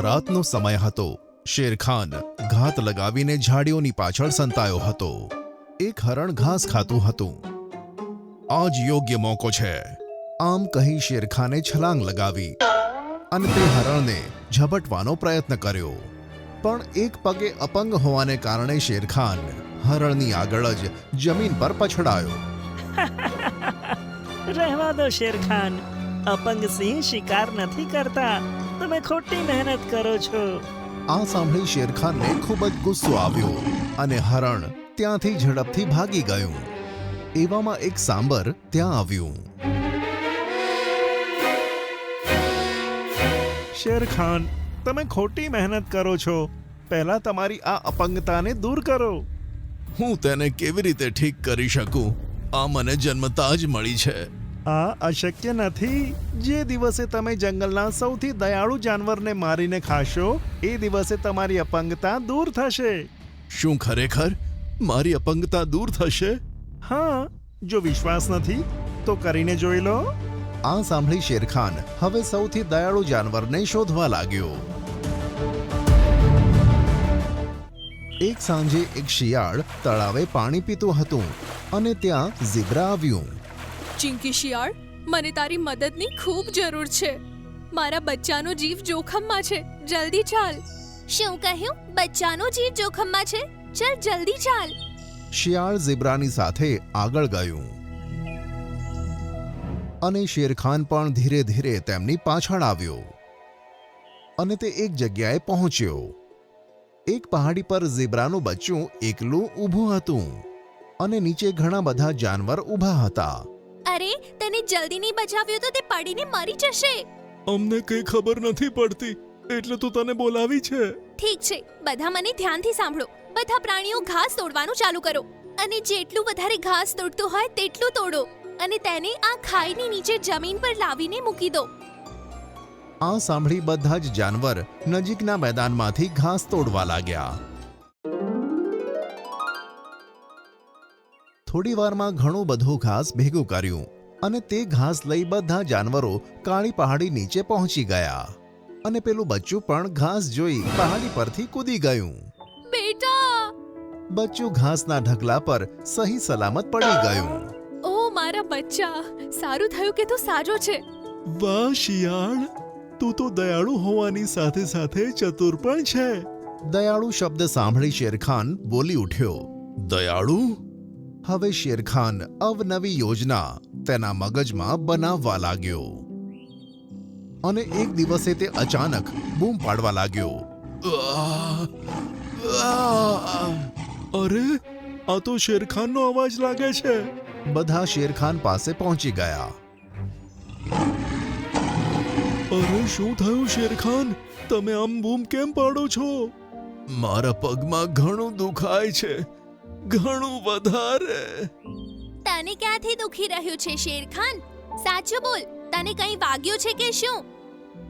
રાતનો સમય હતો. શેરખાન ઘાત લગાવીને ઝાડીઓની પાછળ સંતાયો હતો. એક હરણ ઘાસ ખાતું હતું. આજ યોગ્ય મોકો છે, આમ કહી શેરખાને છલાંગ લગાવી અને તે હરણને ઝપટવાનો પ્રયત્ન કર્યો. પણ એક પગે અપંગ હોવાને કારણે શેરખાન હરણની આગળ જ જમીન પર પછડાયો. રહેવા દો શેરખાન, અપંગ સિંહ શિકાર નથી કરતા, તમે ખોટી મહેનત કરો છો. આ સાંભળી શેરખાનને ખૂબ જ ગુસ્સો આવ્યો અને હરણ ત્યાંથી ઝડપથી ભાગી ગયું. એવામાં એક સાંબર ત્યાં આવ્યું. શેરખાન, તમે ખોટી મહેનત કરો છો. પહેલા તમારી આ અપંગતાને દૂર કરો. હું તેને કેવી રીતે ઠીક કરી શકું? આ મને જન્મતા જ મળી છે. આ અશક્ય નથી. જે દિવસે તમે જંગલના સૌથી દયાળુ જાનવરને મારીને ખાશો એ દિવસે તમારી અપંગતા દૂર થશે. શું ખરેખર મારી અપંગતા દૂર થશે? હા, જો વિશ્વાસ નથી તો કરીને જોઈ લો. આ સાંભળી શેરખાન હવે સૌથી દયાળુ જાનવરને શોધવા લાગ્યો. એક સાંજે એક શિયાળ તળાવે પાણી પીતું હતું અને ત્યાં ઝીબ્રા આવ્યું. ચિંકી શિયાળ, મને તારી મદદની ખૂબ જરૂર છે. મારા બચ્ચાનો જીવ જોખમમાં છે, જલ્દી ચાલ. શું કહ્યું? બચ્ચાનો જીવ જોખમમાં છે? ચાલ જલ્દી ચાલ. શિયાળ ઝીબ્રાની સાથે આગળ ગયું અને શેરખાન પણ ધીરે ધીરે તેમની પાછળ આવ્યો અને તે એક જગ્યાએ પહોંચ્યો. એક પહાડી પર ઝીબ્રાનું બચ્ચું એકલું ઊભું હતું અને નીચે ઘણા બધા જાનવર ઊભા હતા. અરે, તને જલ્દી નહીં બચાવ્યો તો તે પડીને મરી જશે. અમને કંઈ ખબર નથી પડતી એટલે તો તને બોલાવી છે. ઠીક છે, બધા મને ધ્યાનથી સાંભળો. બધા પ્રાણીઓ ઘાસ તોડવાનું ચાલુ કરો અને જેટલું વધારે ઘાસ તોડતું હોય તેટલું તોડો અને તેને આ ખાઈની નીચે જમીન પર લાવીને મૂકી દો. આ સાંભળી બધા જ જાનવર નજીકના મેદાનમાંથી ઘાસ તોડવા લાગ્યા. થોડી વારમાં ઘણું બધું ઘાસ ભેગું કર્યું અને તે ઘાસ લઈ બધા જાનવરો કાળી પહાડી નીચે પહોંચી ગયા અને પેલું બચ્ચું પણ ઘાસ જોઈ પહાડી પરથી કૂદી ગયું. બેટા! બચ્ચું ઘાસના ઢગલા પર સહી સલામત પડી ગયું. ઓ મારા બચ્ચા, સારું થયું કે તું સાજો છે. વાહ શિયાળ, તું તો દયાળુ હોવાની સાથે સાથે ચતુર પણ છે. દયાળુ શબ્દ સાંભળી શેરખાન બોલી ઉઠ્યો. દયાળુ? હવે શેરખાન અવનવી યોજના તેના મગજમાં બનાવવા લાગ્યો અને એક દિવસે તે અચાનક બૂમ પાડવા લાગ્યો. અરે, આ તો શેરખાનનો અવાજ લાગે છે. બધા શેરખાન પાસે પહોંચી ગયા. અરે, શું થયું શેરખાન? તમે આમ બૂમ કેમ પાડો છો? મારા પગમાં ઘણું દુખાય છે, ઘણું વધારે. તને ક્યાંથી દુખી રહ્યું છે શેરખાન? સાચું બોલ, તને કંઈ વાગ્યું છે કે શું?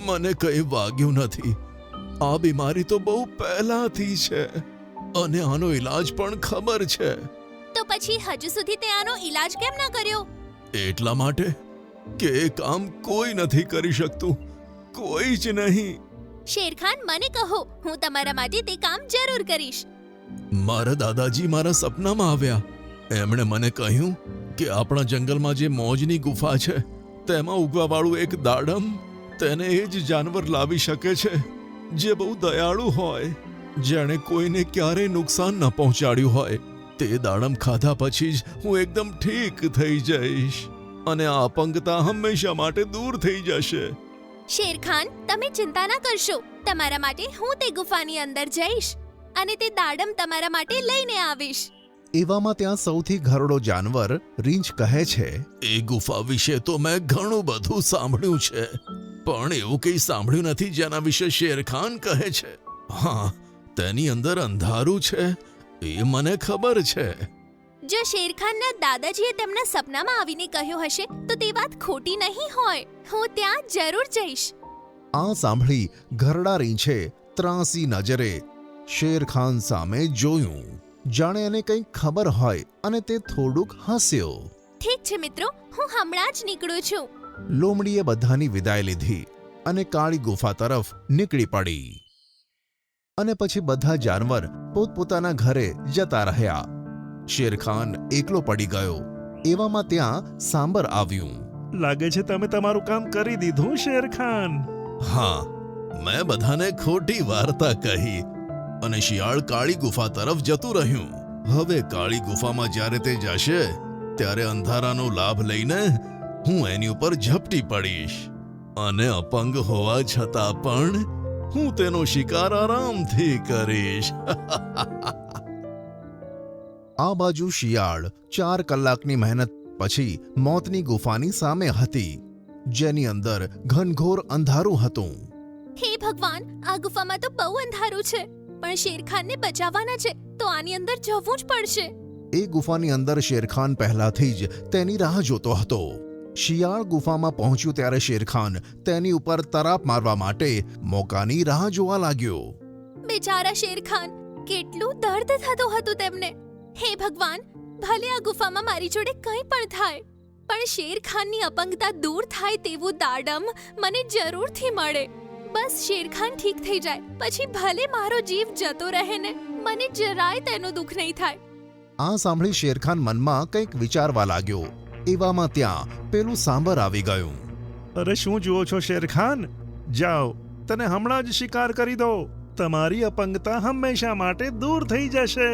મને કંઈ વાગ્યું નથી. આ બીમારી તો બહુ પહેલાથી છે અને આનો ઈલાજ પણ ખબર છે. તો પછી હજુ સુધી તે આનો ઈલાજ કેમ ન કર્યો? એટલા માટે કે એ કામ કોઈ નથી કરી શકતું, કોઈ જ નહીં. શેરખાન, મને કહો, હું તમારા માટે તે કામ જરૂર કરીશ. મારા દાદાજી મારા સપનામાં આવ્યા. એમણે મને કહ્યું કે આપણા જંગલમાં જે મોજની ગુફા છે તેમાં ઉગવાવાળું એક દાડમ, તેને એ જ જાનવર લાવી શકે છે જે બહુ દયાળુ હોય, જેણે કોઈને ક્યારેય નુકસાન ન પહોંચાડ્યું હોય. તે દાડમ ખાધા પછી જ હું એકદમ ઠીક થઈ જઈશ અને આ અપંગતા હંમેશા માટે દૂર થઈ જશે. શેરખાન, તમે ચિંતા ન કરશો. તમારા માટે હું તે ગુફાની અંદર જઈશ અને તે દાડમ તમારા માટે લઈને આવીશ. એવામાં ત્યાં સૌથી ઘરડો જાનવર રીંછ કહે છે, એ ગુફા વિશે તો મેં ઘણું બધું સાંભળ્યું છે, પણ એવું કંઈ સાંભળ્યું નથી જેના વિશે શેરખાન કહે છે. હા, તેની અંદર અંધારું છે, એ મને ખબર છે. જો શેરખાનના દાદાજીએ તેમના સપનામાં આવીને કહ્યું હશે તો તે વાત ખોટી નહીં હોય. હું ત્યાં જરૂર જઈશ. આ સાંભળી ઘરડા રીંછે ત્રાંસી નજરે શેરખાન સામે જોયું, જાણે એને કંઈક ખબર હોય અને તે થોડુંક હસ્યો. ઠીક છે મિત્રો, હું હમણાં જ નીકળું છું. લોમડીએ બધાની વિદાય લીધી અને કાળી ગુફા તરફ નીકળી પડી. અને પછી બધા જાનવર પોતપોતાના ઘરે જતા રહ્યા. શેરખાન એકલો પડી ગયો. એવામાં ત્યાં સાંબર આવ્યું. લાગે છે તમે તમારું કામ કરી દીધું શેરખાન. હા, મેં બધાને ખોટી વાર્તા કહી અને શિયાળ કાળી ગુફા તરફ જતું રહ્યું. હવે કાળી ગુફામાં જ્યારે તે જશે ત્યારે અંધારાનો લાભ લઈને હું એની ઉપર ઝપટી પડીશ અને અપંગ હોવા છતાં પણ હું તેનો શિકાર આરામથી કરીશ. આ બાજુ શિયાળ 4 કલાકની મહેનત પછી મોતની ગુફાની સામે હતી, જેની અંદર ઘનઘોર અંધારું હતું. હે ભગવાન, આ ગુફામાં તો બહુ અંધારું છે, પણ શેરખાનને બચાવવાના છે તો આની અંદર જવું જ પડશે. એ ગુફાની અંદર શેરખાન પહેલાથી જ તેની રાહ જોતો હતો. શિયાળ ગુફામાં પહોંચ્યું ત્યારે શેરખાન તેની ઉપર તરાપ મારવા માટે મોકાની રાહ જોવા લાગ્યો. બેચારા શેરખાન, કેટલું દર્દ થતું હતું તેમને. હે ભગવાન, ભલે આ ગુફામાં મારી જોડે કંઈ પણ થાય, પણ શેરખાનની અપંગતા દૂર થાય તેવું દાડમ મને જરૂરથી મળે. બસ શેરખાન ઠીક થઈ જાય પછી ભલે મારો જીવ જતો રહે ને, મને જરાય તેનું દુઃખ નહીં થાય. આ સાંભળી શેરખાન મનમાં કંઈક વિચારવા લાગ્યો. એવામાં ત્યાં પેલું સાંબર આવી ગયું. અરે શું જુઓ છો શેરખાન? જાઓ, તને હમણાં જ શિકાર કરી દો. તમારી અપંગતા હંમેશા માટે દૂર થઈ જશે.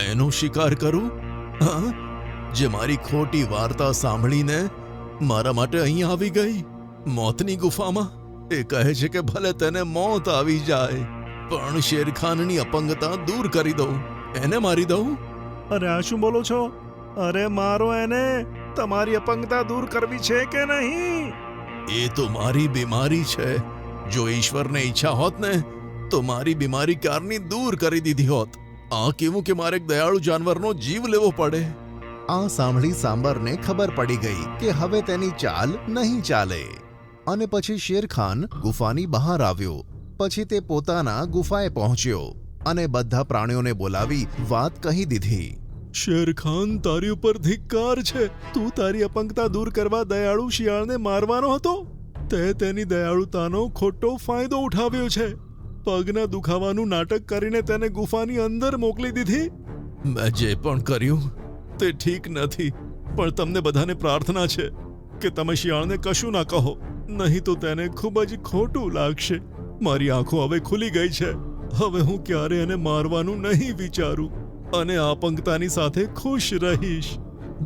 એનો શિકાર કરું? હા, જે મારી ખોટી વાર્તા સાંભળીને મારા માટે અહીં આવી ગઈ મોતની ગુફામાં. એ કહે છે કે ભલે તેને મોત આવી જાય પણ શેરખાનની અપંગતા દૂર કરી દઉં, એને મારી દઉં. અરે આ શું બોલો છો? અરે મારો એને. તમારી અપંગતા દૂર કરવી છે કે નહીં? એ તો મારી બીમારી છે. જો ઈશ્વરને ઈચ્છા હોત ને તો મારી બીમારી ક્યારની દૂર કરી દીધી હોત. આ કેવું કે મારે એક દયાળુ જાનવરનો જીવ લેવો પડે. આ સાંભળી સાંબરને ખબર પડી ગઈ કે હવે તેની ચાલ નહીં ચાલે. અને પછી શેરખાન ગુફાની બહાર આવ્યો. પછી તે પોતાના ગુફાએ પહોંચ્યો અને બધા પ્રાણીઓને બોલાવી વાત કહી દીધી. શેરખાન, તારી ઉપર ધિક્કાર છે. તું તારી અપંગતા દૂર કરવા દયાળુ શિયાળને મારવાનો હતો. તે તેની દયાળુતાનો ખોટો ફાયદો ઉઠાવ્યો છે. પગના દુખાવાનું નાટક કરીને તેને ગુફાની અંદર મોકલી દીધી. મેં જે પણ કર્યું તે ઠીક નથી, પણ તમને બધાને પ્રાર્થના છે કે તમે શિયાળને કશું ના કહો, નહીં તો તેને ખૂબ જ ખોટું લાગશે. મારી આંખો હવે ખુલી ગઈ છે. હવે હું ક્યારે એને મારવાનું નહીં વિચારું અને અપંગતાની સાથે ખુશ રહીશ.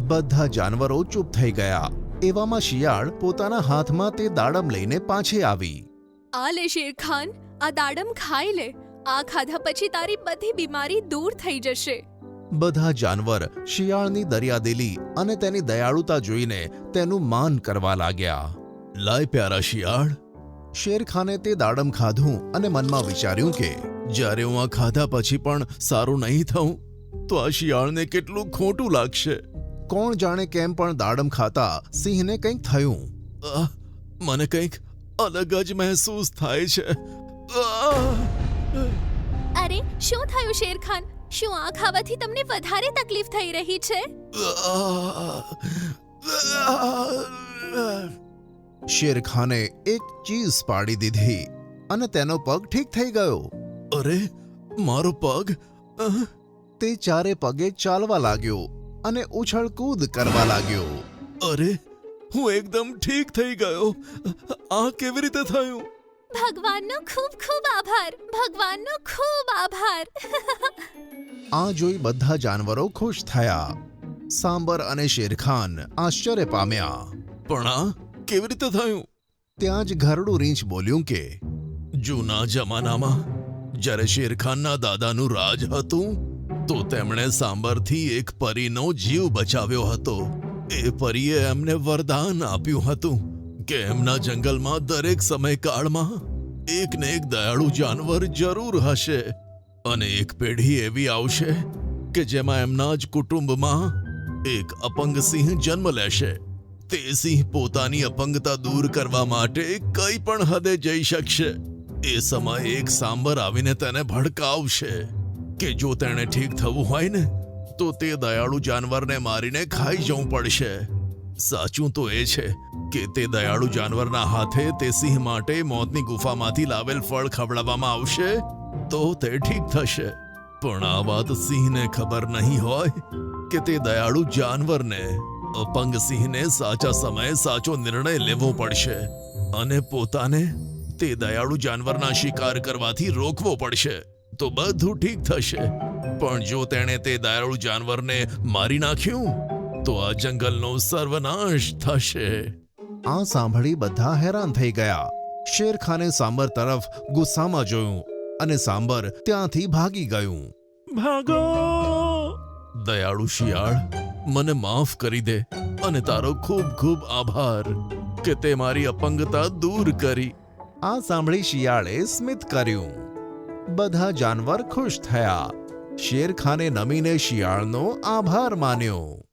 બધા જાનવરો ચૂપ થઈ ગયા. એવામાં શિયાળ પોતાના હાથમાં તે દાડમ લઈને પાછી આવી. આ લે શેરખાન, આ દાડમ ખાઈ લે. આ ખાધા પછી તારી બધી બીમારી દૂર થઈ જશે. બધા જાનવર શિયાળની દરિયાદિલી અને તેની દયાળુતા જોઈને તેનું માન કરવા લાગ્યા. લાય પ્યારા શિયાળ. શેરખાને તે દાડમ ખાધું અને મનમાં વિચાર્યું કે જ્યારે હું આ ખાધા પછી પણ સારું નહીં થઉં તો આ શિયાળને કેટલું ખોટું લાગશે. કોણ જાણે કેમ પણ દાડમ ખાતા સિંહને કંઈક થયું. મને કંઈક અલગ જ મહેસૂસ થાય છે. અરે શું થયું શેરખાન? શું આ ખાવાથી તમને વધારે તકલીફ થઈ રહી છે? શેરખાને એક ચીઝ પાડી દીધી અને તેનો પગ ઠીક થઈ ગયો. અરે મારો પગ! તે ચારે પગે ચાલવા લાગ્યો અને ઉછળકૂદ કરવા લાગ્યો. અરે હું એકદમ ઠીક થઈ ગયો. આ કેવી રીતે થયું? ભગવાનનો ખૂબ ખૂબ આભાર. ભગવાનનો ખૂબ આભાર. આ જોઈ બધા જાનવરો ખુશ થયા. સાંબર અને શેરખાન આશ્ચર્ય પામ્યા. પણ આ કેવી રીતે થયું? ત્યાં જ ઘરડું રીંછ બોલ્યું કે જૂના જમાનામાં જ્યારે શેરખાનના દાદાનું રાજ હતું તો તેમણે સાંબરથી એક પરીનો જીવ બચાવ્યો હતો. એ પરીએ એમને વરદાન આપ્યું હતું કે એમના જંગલમાં દરેક સમયકાળમાં એક ને એક દયાળુ જાનવર જરૂર હશે અને એક પેઢી એવી આવશે કે જેમાં એમના જ કુટુંબમાં એક અપંગ સિંહ જન્મ લેશે. તે સિંહ પોતાની અપંગતા દૂર કરવા માટે કઈ પણ હદે જઈ શકશે. એ સમયે એક સાંબર આવીને તેને ભડકાવશે કે જો તેણે ઠીક થવું હોય ને તો તે દયાળુ જાનવરને મારીને ખાઈ જવું પડશે. સાચું તો એ છે કે તે દયાળુ જાનવરના હાથે તે સિંહ માટે મોતની ગુફામાંથી લાવેલ ફળ ખવડાવવામાં આવશે તો તે ઠીક થશે. પણ આ વાત સિંહને ખબર નહીં હોય કે તે દયાળુ જાનવરને, અપંગ સિંહને સાચા સમયે સાચો નિર્ણય લેવો પડશે અને પોતાને તે દયાળુ જાનવરના શિકાર કરવાથી રોકવો પડશે, તો બધું ઠીક થશે. પણ જો તેણે તે દયાળુ જાનવરને મારી નાખ્યું તો આ જંગલનો સર્વનાશ થશે. આ સાંભળી બધા હેરાન થઈ ગયા. શેરખાને સાંબર તરફ ગુસ્સામાં જોયું અને સાંબર ત્યાંથી ભાગી ગયું. ભાગો! દયાળુ શિયાળ, મને માફ કરી દે અને તારો ખૂબ ખૂબ આભાર કે તે મારી અપંગતા દૂર કરી. આ સાંભળી શિયાળે સ્મિત કર્યું. બધા જાનવર ખુશ થયા. શેરખાને નમીને શિયાળનો આભાર માન્યો.